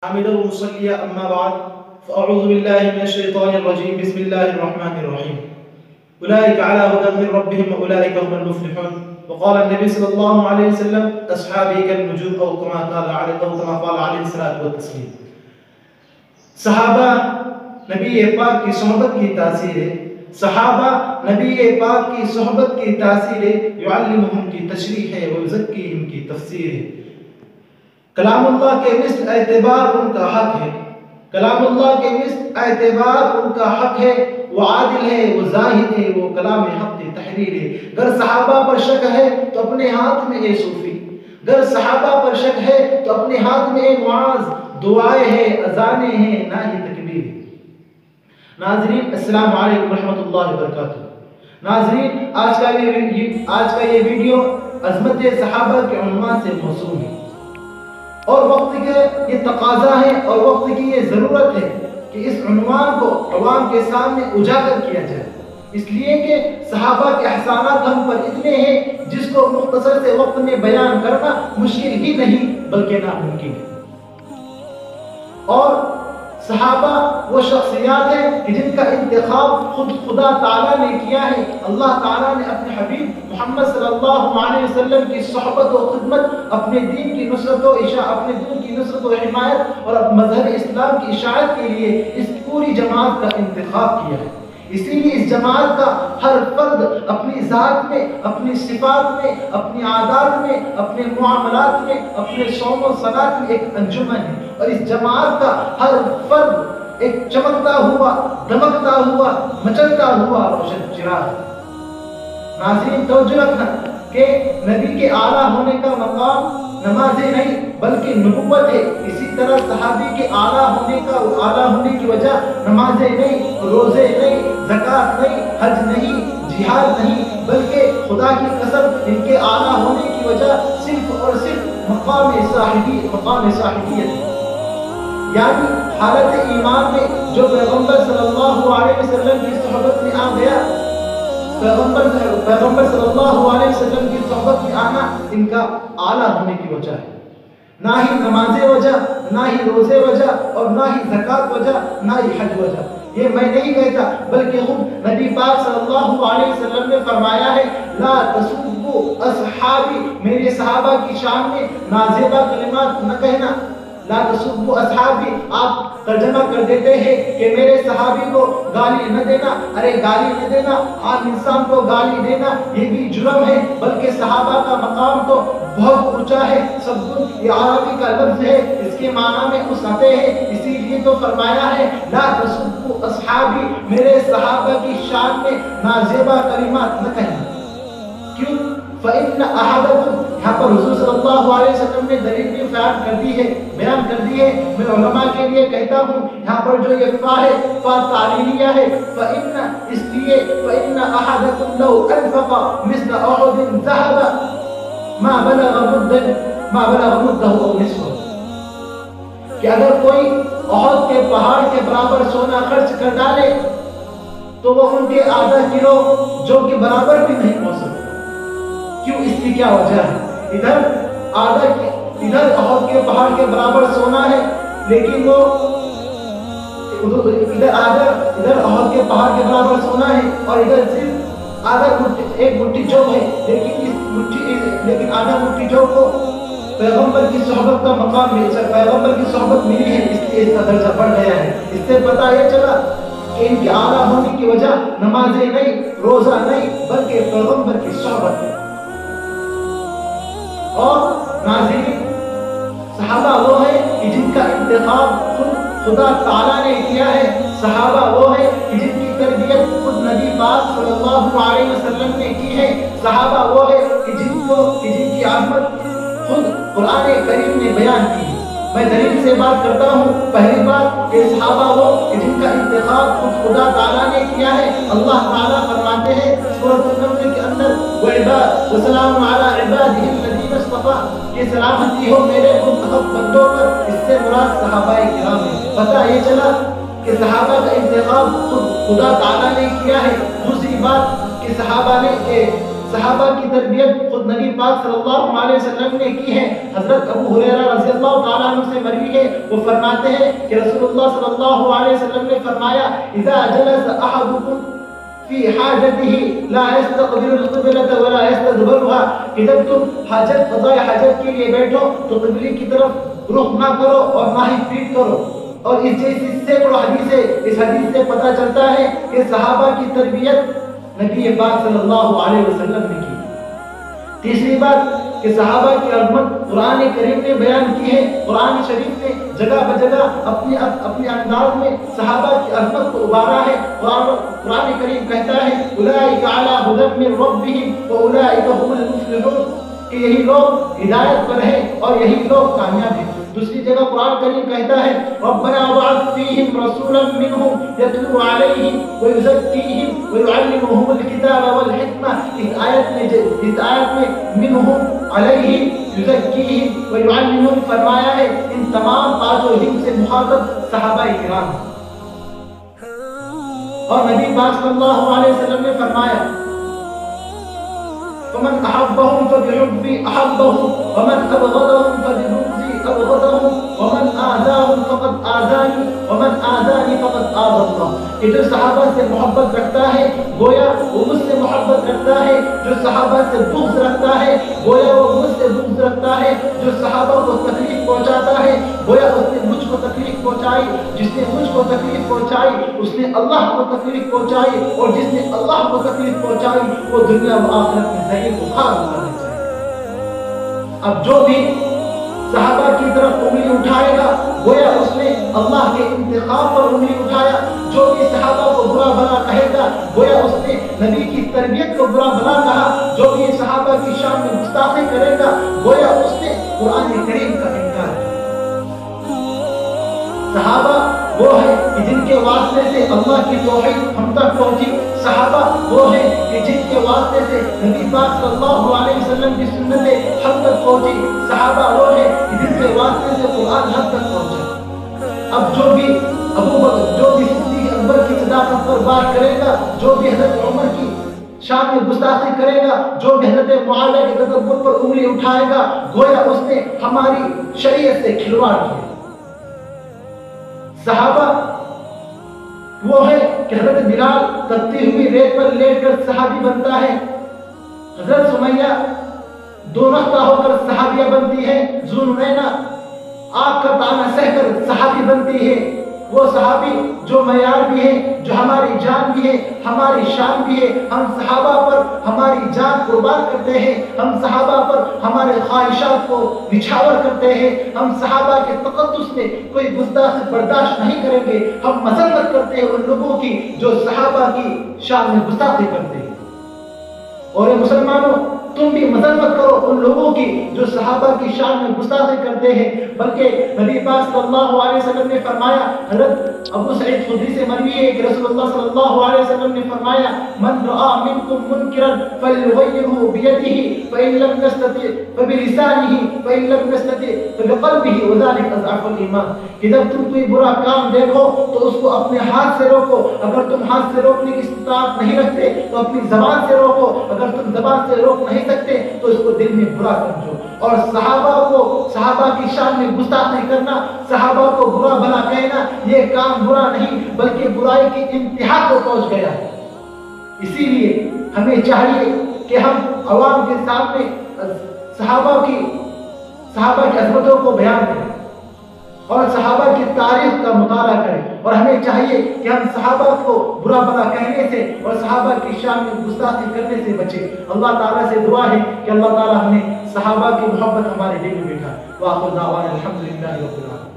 حامدا ومصليا أما بعد فأعوذ بالله من الشيطان الرجيم بسم الله الرحمن الرحيم أولئك على هدى من ربهم وأولئك هم المفلحون وقال النبي صلى الله عليه وسلم أصحابي كالنجوم أو كما قال عليه الصلاة والتسليم. صحابہ نبی پاک کی صحبت کی تاثیر ہے. صحابہ نبی پاک کی صحبت کی تاثیر ہے. یعلمہم کی تشریح ہے ویزکیہم کی تفسیر ہے. کلام اللہ کے مثل اعتبار ان کا حق ہے. کلام اللہ کے مثل اعتبار ان کا حق ہے. وہ عادل ہے، وہ زاہد ہے، وہ کلام حق تحریر ہے. اگر صحابہ پر شک ہے تو اپنے ہاتھ میں اے صوفی، اگر صحابہ پر شک ہے تو اپنے ہاتھ میں اے معاذ، دعائیں ہیں، اذانیں ہیں، نہ ہی تکبیر ہے. ناظرین السلام علیکم ورحمۃ اللہ وبرکاتہ. ناظرین آج کا یہ ویڈیو عظمت صحابہ کے عنوان سے موسوم ہے، اور وقت کے یہ تقاضا ہے اور وقت کی یہ ضرورت ہے کہ اس عنوان کو عوام کے سامنے اجاگر کیا جائے، اس لیے کہ صحابہ کے احسانات ہم پر اتنے ہیں جس کو مختصر سے وقت میں بیان کرنا مشکل ہی نہیں بلکہ ناممکن ہے. اور صحابہ وہ شخصیات ہیں کہ جن کا انتخاب خود خدا تعالیٰ نے کیا ہے. اللہ تعالیٰ نے اپنے حبیب محمد صلی اللہ علیہ وسلم کی صحبت و خدمت، اپنے دین کی نصرت و اپنے دین کی نصرت و حمایت اور مذہب اسلام کی اشاعت کے لیے اس پوری جماعت کا انتخاب کیا ہے. اسی لیے اس جماعت کا ہر فرد اپنی ذات میں، اپنی صفات میں، اپنی عادات میں، اپنے معاملات میں، اپنے صوم و صلات میں ایک انجمن ہے. اور اس جماعت کا ہر فرد ایک چمکتا ہوا، دمکتا ہوا، مچلتا ہوا روشن چراغ ہے. ناظرین توجہ رکھنا کہ نبی کے اعلیٰ ہونے کا مقام نمازیں نہیں بلکہ نبوت ہے. اسی طرح صحابی کے اعلیٰ ہونے کی وجہ نمازیں نہیں، روزے نہیں، زکوٰۃ نہیں، حج نہیں، جہاد نہیں، بلکہ خدا کی قسم ان کے اعلیٰ ہونے کی وجہ صرف اور صرف مقام صاحبیت ہے. یعنی حالت ایمان میں جو پیغمبر صلی اللہ علیہ وسلم کی صحبت میں آ گیا، پیغمبر صلی اللہ علیہ وسلم کی صحبت میں آنا ان کا اعلیٰ ہونے کی وجہ ہے. نہ ہی نمازیں وجہ، نہ ہی روزے وجہ، اور نہ ہی زکوٰۃ وجہ، نہ ہی حج وجہ. یہ میں نہیں کہتا بلکہ خود نبی پاک صلی اللہ علیہ وسلم نے فرمایا ہے، لا تسبوا اصحابی، میرے صحابہ کی شان میں نازیبہ کلمات نہ کہنا. لا تسبوا اصحابی آپ ترجمہ کر دیتے ہیں کہ میرے صحابی کو گالی نہ دینا. ارے گالی نہ دینا، عام انسان کو گالی دینا یہ بھی جرم ہے، بلکہ صحابہ کا مقام تو بہت اونچا ہے. سب یہ عربی کا لفظ ہے، اس کے معنی میں اساتے ہیں. اسی لیے تو فرمایا ہے لا تسبوا اصحابی، میرے صحابہ کی شان میں نازیبہ کلمات نہ کہنا. کیوں؟ فإن أحدكم، یہاں پر حضور صلی اللہ علیہ وسلم نے دلیل بھی بیان کر دی ہے. میں علماء کے لیے کہتا ہوں یہاں پر جو یہ فا ہے، فا تعلیلیہ ہے. فإن، اس لیے فإن أحدكم لو أنفق مثل أحد ذهب ما بلغ مده أو نصفه، کہ اگر کوئی احد کے پہاڑ کے برابر سونا خرچ کر ڈالے تو وہ ان کے آدھا کلو جو کہ برابر بھی نہیں پہنچ سکتا. کیوں؟ اس کی کیا وجہ ہے؟ ادھر احد کے پہاڑ کے برابر سونا ہے لیکن وہ ادھر احد کے پہاڑ کے برابر سونا ہے اور ادھر صرف ایک مٹھی جو ہے، لیکن آدھا مٹھی جو کو پیغمبر کی صحبت کا مقام پیغمبر کی صحبت ملی ہے، اس لیے اس کا درجہ بڑھ گیا ہے. اس سے پتہ یہ چلا کہ ان کے اعلیٰ ہونے کی وجہ نمازیں نہیں، روزہ نہیں، بلکہ پیغمبر کی صحبت ہے. اور ناظرین صحابہ وہ ہے کہ جن کا انتخاب خدا تعالیٰ نے کیا ہے. صحابہ وہ ہے کہ جن کی تربیت خود نبی پاک صلی اللہ علیہ وسلم نے کی ہے. صحابہ وہ ہے کہ جن کی عظمت خود قرآن کریم نے بیان کی ہے. میں دلیل سے بات کرتا ہوں. پہلی بات کہ صحابہ وہ کہ جن کا انتخاب خود خدا تعالیٰ نے کیا ہے. اللہ تعالیٰ فرماتے ہیں سورۃ النمل کے اندر، وَسَلَامٌ عَلَىٰ عِبَادِهِ الَّذِينَ اصْطَفَىٰ، کہ سلامتی ہو میرے منتخب بندوں پر. اس سے مراد صحابہ کرام ہے. پتہ یہ چلا کہ صحابہ کا انتخاب خود خدا تعالیٰ نے کیا ہے. دوسری بات کہ صحابہ کی تربیت خود نبی پاک صلی اللہ علیہ وسلم نے کی ہے۔ حضرت ابو ہریرہ رضی اللہ تعالیٰ عنہ سے مروی ہے، وہ فرماتے ہیں کہ رسول اللہ صلی اللہ علیہ وسلم نے فرمایا اذا جلس احدکم فی حاجته لا يستقبل القبلة ولا يستدبرها، کہ جب تم حاجت قضاء حاجت کے لیے بیٹھو تو قبلے کی طرف رخ نہ کرو اور نہ ہی پیٹ کرو۔ اور اس جیسی سینکڑوں حدیث ہے، اس حدیث سے پتہ چلتا ہے کہ صحابہ کی تربیت نبی پاک صلی اللہ علیہ وسلم نے کی۔ تیسری بات کہ صحابہ کی عظمت قرآن کریم نے بیان کی ہے۔ قرآن شریف نے جگہ بجگہ اپنے انداز میں صحابہ کی عظمت کو ابھارا ہے۔ قرآن کریم کہتا ہے اولئک علی ھدی من ربہم واولئک ھم المفلحون، کہ یہی لوگ ہدایت پر ہیں اور یہی لوگ کامیاب ہیں۔ دوسری جگہ قرآن کریم کہتا ہے ربنا وابعث فیہم رسولا منہم یتلو علیہم ویزکیہم ویعلمہم الکتاب والحکمہ۔ اس آیت میں منہم علیہم یزکیہم ویعلمہم فرمایا ہے، ان تمام پانچوں ہم سے مخاطب صحابہ کرام۔ اور نبی پاک صلی اللہ علیہ وسلم نے فرمایا فمن احبهم فبحبي احبهم ومن ابغضهم فببغضي ابغضهم ومن آذاهم فقد آذاني ومن آذاني فقد آذى الله، کہ جو صحابہ سے محبت رکھتا ہے گویا وہ مجھ سے محبت رکھتا ہے، جو صحابہ سے بغض رکھتا ہے گویا وہ مجھ سے بغض رکھتا ہے، جو صحابہ کو تکلیف پہنچاتا ہے گویا اس نے مجھ کو تکلیف پہنچائی، جس نے مجھ کو تکلیف پہنچائی اس نے اللہ کو تکلیف پہنچائی، اور جس نے اللہ کو تکلیف پہنچائی وہ دنیا و آخرت میں ذلیل و خوار ہونا چاہیے۔ اب جو بھی صحابہ کی طرف انگلی اٹھائے گا گویا اس نے اللہ کے انتخاب پر انگلی اٹھایا، جو بھی صحابہ کو برا بھلا کہے گا گویا اس نے نبی کی تربیت کو برا بھلا کہا، جو بھی صحابہ کی شان میں گستاخی کرے گا گویا اس نے قرآن کریم کا انکار کیا۔ صحابہ وہ ہیں کہ جن کے واسطے سے اللہ کی توحید ہم تک پہنچی، صحابہ وہ ہیں کہ جن کے واسطے سے نبی پاک صلی اللہ علیہ وسلم کی سنتیں ہم تک پہنچی، صحابہ وہ ہیں کہ جن کے واسطے سے قرآن ہم تک پہنچا۔ اب جو بھی ابو بکر، جو بھی صدیق اکبر کی صداقت پر بات کرے گا، جو بھی حضرت عمر کی شان میں گستاخی کرے گا، جو بھی حضرت معاویہ کے تکبر پر انگلی اٹھائے گا گویا اس نے ہماری شریعت سے کھلواڑ کیا۔ صحابہ وہ ہے کہ حضرت بلال تپتی ہوئی ریت پر لیٹ کر صحابی بنتا ہے، حضرت سمیہ دو نختہ ہو کر صحابیہ بنتی ہے، ذوالنورین آگ کا تانا سہ کر صحابی بنتی ہے۔ وہ صحابی جو معیار بھی ہے، جو ہماری جان بھی ہے، ہماری شان بھی ہے، ہم صحابہ پر ہماری جان قربان کرتے ہیں، ہم صحابہ پر ہمارے خواہشات کو نچھاور کرتے ہیں، ہم صحابہ کے تقدس میں کوئی گستاخی برداشت نہیں کریں گے، ہم مذمت کرتے ہیں ان لوگوں کی جو صحابہ کی شان میں گستاخی کرتے ہیں۔ اور اے مسلمانوں، تم بھی مذمت کرو ان لوگوں کی جو صحابہ کی شان میں گستاخی کرتے ہیں، بلکہ نبی پاک صلی اللہ علیہ وسلم نے فرمایا، حضرت ابو سعید خدری سے مروی ہے کہ رسول اللہ صلی اللہ علیہ وسلم نے فرمایا من رآ منکم منکرا فلیغیرہ بیدہ فإن لم یستطع فبلسانہ فإن لم یستطع فبقلبہ وذلک اضعف الایمان، کہ جب تم کوئی برا کام دیکھو تو اس کو اپنے ہاتھ سے روکو، اگر تم ہاتھ سے روکنے کی استطاعت نہیں رکھتے تو اپنی زبان سے روکو، اگر تم زبان سے روک نہیں سکتے تو اس کو دل میں برا سمجھو۔ اور صحابہ کی شان میں گستاخی کرنا، صحابہ کو برا بھلا کہنا، یہ کام برا نہیں بلکہ برائی کی انتہا کو پہنچ گیا ہے۔ اسی لیے ہمیں چاہیے کہ ہم عوام کے سامنے صحابہ کی عظمتوں کو بیان کریں اور صحابہ کی تاریخ کا مطالعہ کریں، اور ہمیں چاہیے کہ ہم صحابہ کو برا بھلا کہنے سے اور صحابہ کی شان میں گستاخی کرنے سے بچیں۔ اللہ تعالیٰ سے دعا ہے کہ اللہ تعالیٰ ہمیں صحابہ کی محبت ہمارے دل میں بٹھائے۔ وآخر دعوانا الحمدللہ رب العالمین۔